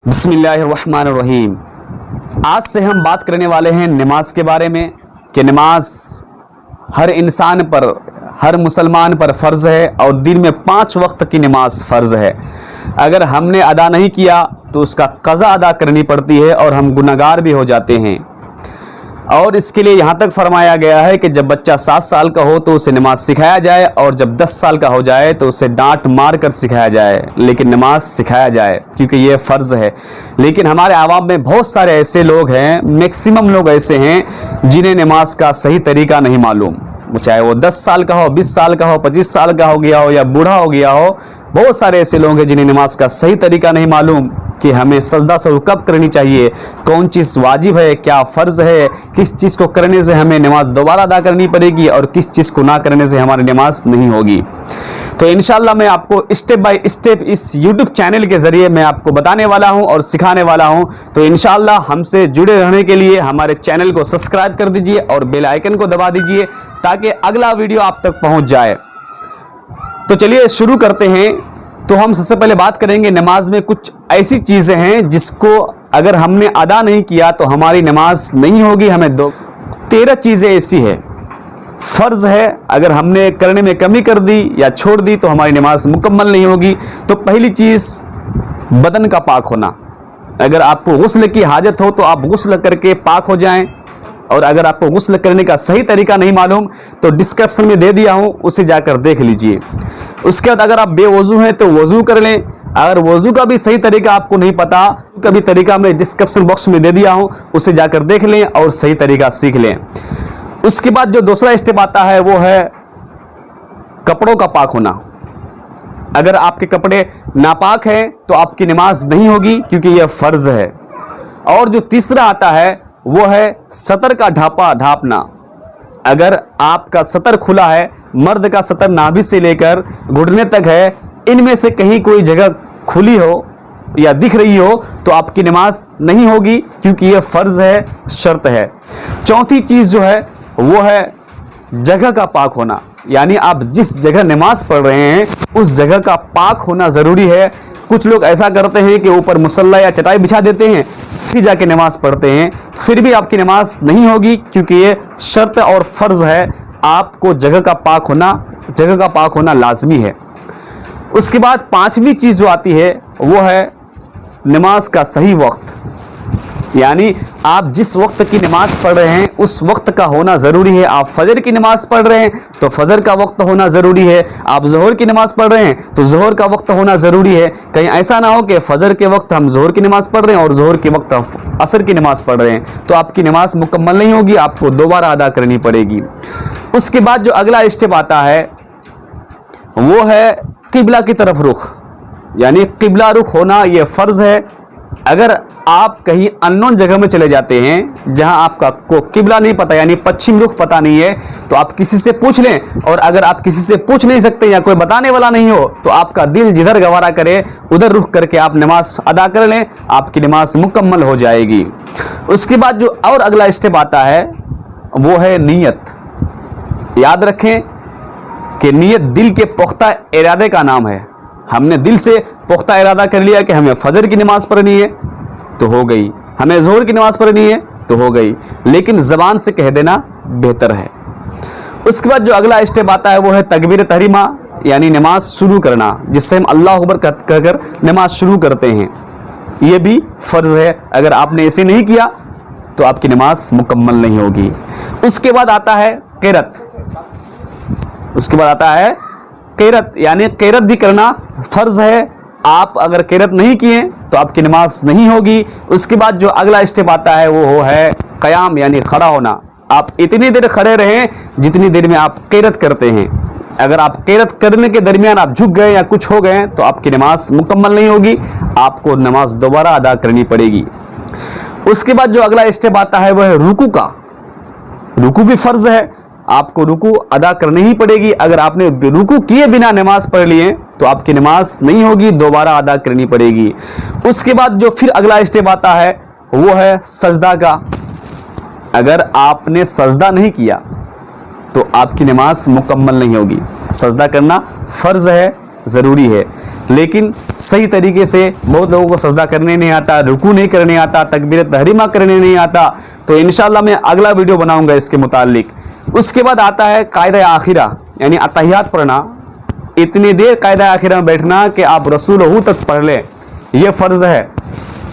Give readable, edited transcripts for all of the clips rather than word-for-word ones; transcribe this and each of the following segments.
बिस्मिल्लाहिर्रहमानिर्रहीम। आज से हम बात करने वाले हैं नमाज के बारे में कि नमाज हर इंसान पर, हर मुसलमान पर फ़र्ज़ है और दिन में 5 वक्त की नमाज फ़र्ज़ है। अगर हमने अदा नहीं किया तो उसका क़ज़ा अदा करनी पड़ती है और हम गुनहगार भी हो जाते हैं। और इसके लिए यहाँ तक फरमाया गया है कि जब बच्चा 7 साल का हो तो उसे नमाज सिखाया जाए और जब 10 साल का हो जाए तो उसे डांट मार कर सिखाया जाए, लेकिन नमाज सिखाया जाए क्योंकि ये फ़र्ज़ है। लेकिन हमारे आवाम में बहुत सारे ऐसे लोग हैं, मैक्सिमम लोग ऐसे हैं जिन्हें नमाज का सही तरीका नहीं मालूम, चाहे वो 10 साल का हो, 20 साल का हो, 25 साल का हो गया हो या बूढ़ा हो गया हो। बहुत सारे ऐसे लोग हैं जिन्हें नमाज का सही तरीका नहीं मालूम कि हमें सजदा शुरू कब करनी चाहिए, कौन चीज़ वाजिब है, क्या फ़र्ज़ है, किस चीज़ को करने से हमें नमाज दोबारा अदा करनी पड़ेगी और किस चीज़ को ना करने से हमारी नमाज नहीं होगी। तो इंशाअल्लाह मैं आपको स्टेप बाय स्टेप इस यूट्यूब चैनल के ज़रिए मैं आपको बताने वाला हूं और सिखाने वाला हूं। तो इंशाअल्लाह हमसे जुड़े रहने के लिए हमारे चैनल को सब्सक्राइब कर दीजिए और बेल आइकन को दबा दीजिए ताकि अगला वीडियो आप तक पहुँच जाए। तो चलिए शुरू करते हैं। तो हम सबसे पहले बात करेंगे नमाज में कुछ ऐसी चीज़ें हैं जिसको अगर हमने अदा नहीं किया तो हमारी नमाज नहीं होगी। हमें 13 चीज़ें ऐसी है, फ़र्ज़ है, अगर हमने करने में कमी कर दी या छोड़ दी तो हमारी नमाज मुकम्मल नहीं होगी। तो पहली चीज़ बदन का पाक होना। अगर आपको गुस्ल की हाजत हो तो आप गुस्ल करके पाक हो जाएं, और अगर आपको गुस्ल करने का सही तरीका नहीं मालूम तो डिस्क्रिप्शन में दे दिया हूँ, उसे जाकर देख लीजिए। उसके बाद अगर आप बेवज़ू हैं तो वज़ू कर लें। अगर वज़ू का भी सही तरीका आपको नहीं पता, कभी तरीका मैं डिस्क्रिप्शन बॉक्स में दे दिया हूँ, उसे जाकर देख लें और सही तरीका सीख लें। उसके बाद जो दूसरा स्टेप आता है वो है कपड़ों का पाक होना। अगर आपके कपड़े नापाक हैं तो आपकी नमाज नहीं होगी क्योंकि यह फ़र्ज़ है। और जो तीसरा आता है वो है सतर का ढापना। अगर आपका सतर खुला है, मर्द का सतर नाभि से लेकर घुटने तक है, इनमें से कहीं कोई जगह खुली हो या दिख रही हो तो आपकी नमाज नहीं होगी क्योंकि यह फ़र्ज़ है, शर्त है। चौथी चीज़ जो है वो है जगह का पाक होना, यानी आप जिस जगह नमाज पढ़ रहे हैं उस जगह का पाक होना ज़रूरी है। कुछ लोग ऐसा करते हैं कि ऊपर मुसल्ला या चटाई बिछा देते हैं फिर जाके नमाज पढ़ते हैं, फिर भी आपकी नमाज नहीं होगी क्योंकि ये शर्त और फ़र्ज़ है। आपको जगह का पाक होना लाजमी है। उसके बाद 5वीं चीज़ जो आती है वो है नमाज का सही वक्त, यानी आप जिस वक्त की नमाज पढ़ रहे हैं उस वक्त का होना ज़रूरी है। आप फजर की नमाज पढ़ रहे हैं तो फजर का वक्त होना ज़रूरी है। आप ज़ोहर की नमाज पढ़ रहे हैं तो ज़ोहर का वक्त होना ज़रूरी है। कहीं ऐसा ना हो कि फजर के वक्त हम ज़ोहर की नमाज पढ़ रहे हैं और ज़ोहर के वक्त हम असर की नमाज पढ़ रहे हैं, तो आपकी नमाज मुकम्मल नहीं होगी, आपको दोबारा अदा करनी पड़ेगी। उसके बाद जो अगला स्टेप आता है वो है किबला की तरफ रुख, यानी किबला रुख होना ये फ़र्ज़ है। अगर आप कहीं अननोन जगह में चले जाते हैं जहां आपका को किबला नहीं पता, यानी पश्चिम रुख पता नहीं है, तो आप किसी से पूछ लें। और अगर आप किसी से पूछ नहीं सकते या कोई बताने वाला नहीं हो तो आपका दिल जिधर गवारा करे उधर रुख करके आप नमाज अदा कर लें, आपकी नमाज मुकम्मल हो जाएगी। उसके बाद जो और अगला स्टेप आता है वो है नीयत। याद रखें कि नीयत दिल के पुख्ता इरादे का नाम है। हमने दिल से पुख्ता इरादा कर लिया कि हमें फजर की नमाज पढ़नी है तो हो गई, हमें ज़ोहर की नमाज पढ़नी है तो हो गई, लेकिन ज़बान से कह देना बेहतर है। उसके बाद जो अगला स्टेप आता है वो है तकबीर तहरीमा, यानी नमाज शुरू करना, जिससे हम अल्लाह अकबर कहकर नमाज शुरू करते हैं। ये भी फ़र्ज़ है। अगर आपने इसे नहीं किया तो आपकी नमाज मुकम्मल नहीं होगी। उसके बाद आता है क़िरात। क़िरात यानी क़िरात भी करना फ़र्ज़ है। आप अगर क़िरात नहीं किए तो आपकी नमाज नहीं होगी। उसके बाद जो अगला स्टेप आता है वो है क़याम, यानी खड़ा होना। आप इतनी देर खड़े रहें जितनी देर में आप क़िरात करते हैं। अगर आप क़िरात करने के दरमियान आप झुक गए या कुछ हो गए तो आपकी नमाज मुकम्मल नहीं होगी, आपको नमाज दोबारा अदा करनी पड़ेगी। उसके बाद जो अगला स्टेप आता है वो है रुकू का। रुकू भी फ़र्ज़ है, आपको रुकू अदा करनी ही पड़ेगी। अगर आपने रुकू किए बिना नमाज पढ़ लिए तो आपकी नमाज नहीं होगी, दोबारा अदा करनी पड़ेगी। उसके बाद जो फिर अगला स्टेप आता है वो है सजदा का। अगर आपने सजदा नहीं किया तो आपकी नमाज मुकम्मल नहीं होगी। सजदा करना फ़र्ज़ है, ज़रूरी है। لیکن صحیح طریقے سے بہت لوگوں کو سجدہ کرنے نہیں آتا, رکوع نہیں کرنے آتا, تکبیر تحریمہ کرنے نہیں آتا. تو انشاءاللہ میں اگلا ویڈیو بناؤں گا اس کے متعلق. اس کے بعد آتا ہے قاعدہ آخرہ, یعنی اتحیات پڑھنا. اتنی دیر قاعدہ آخرہ میں بیٹھنا کہ آپ رسولہ تک پڑھ لیں, یہ فرض ہے.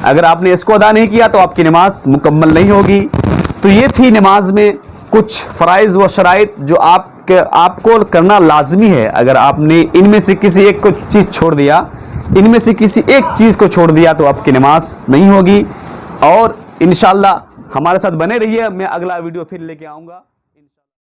اگر آپ نے اس کو ادا نہیں کیا تو آپ کی نماز مکمل نہیں ہوگی. تو یہ تھی نماز میں کچھ فرائض و شرائط جو آپ کو کرنا لازمی ہے. اگر آپ نے ان میں سے کسی ایک چیز چھوڑ دیا, ان میں سے کسی ایک چیز کو چھوڑ دیا تو آپ کی نماز نہیں ہوگی. اور انشاءاللہ ہمارے ساتھ بنے رہیے, میں اگلا ویڈیو پھر لے کے آؤں گا.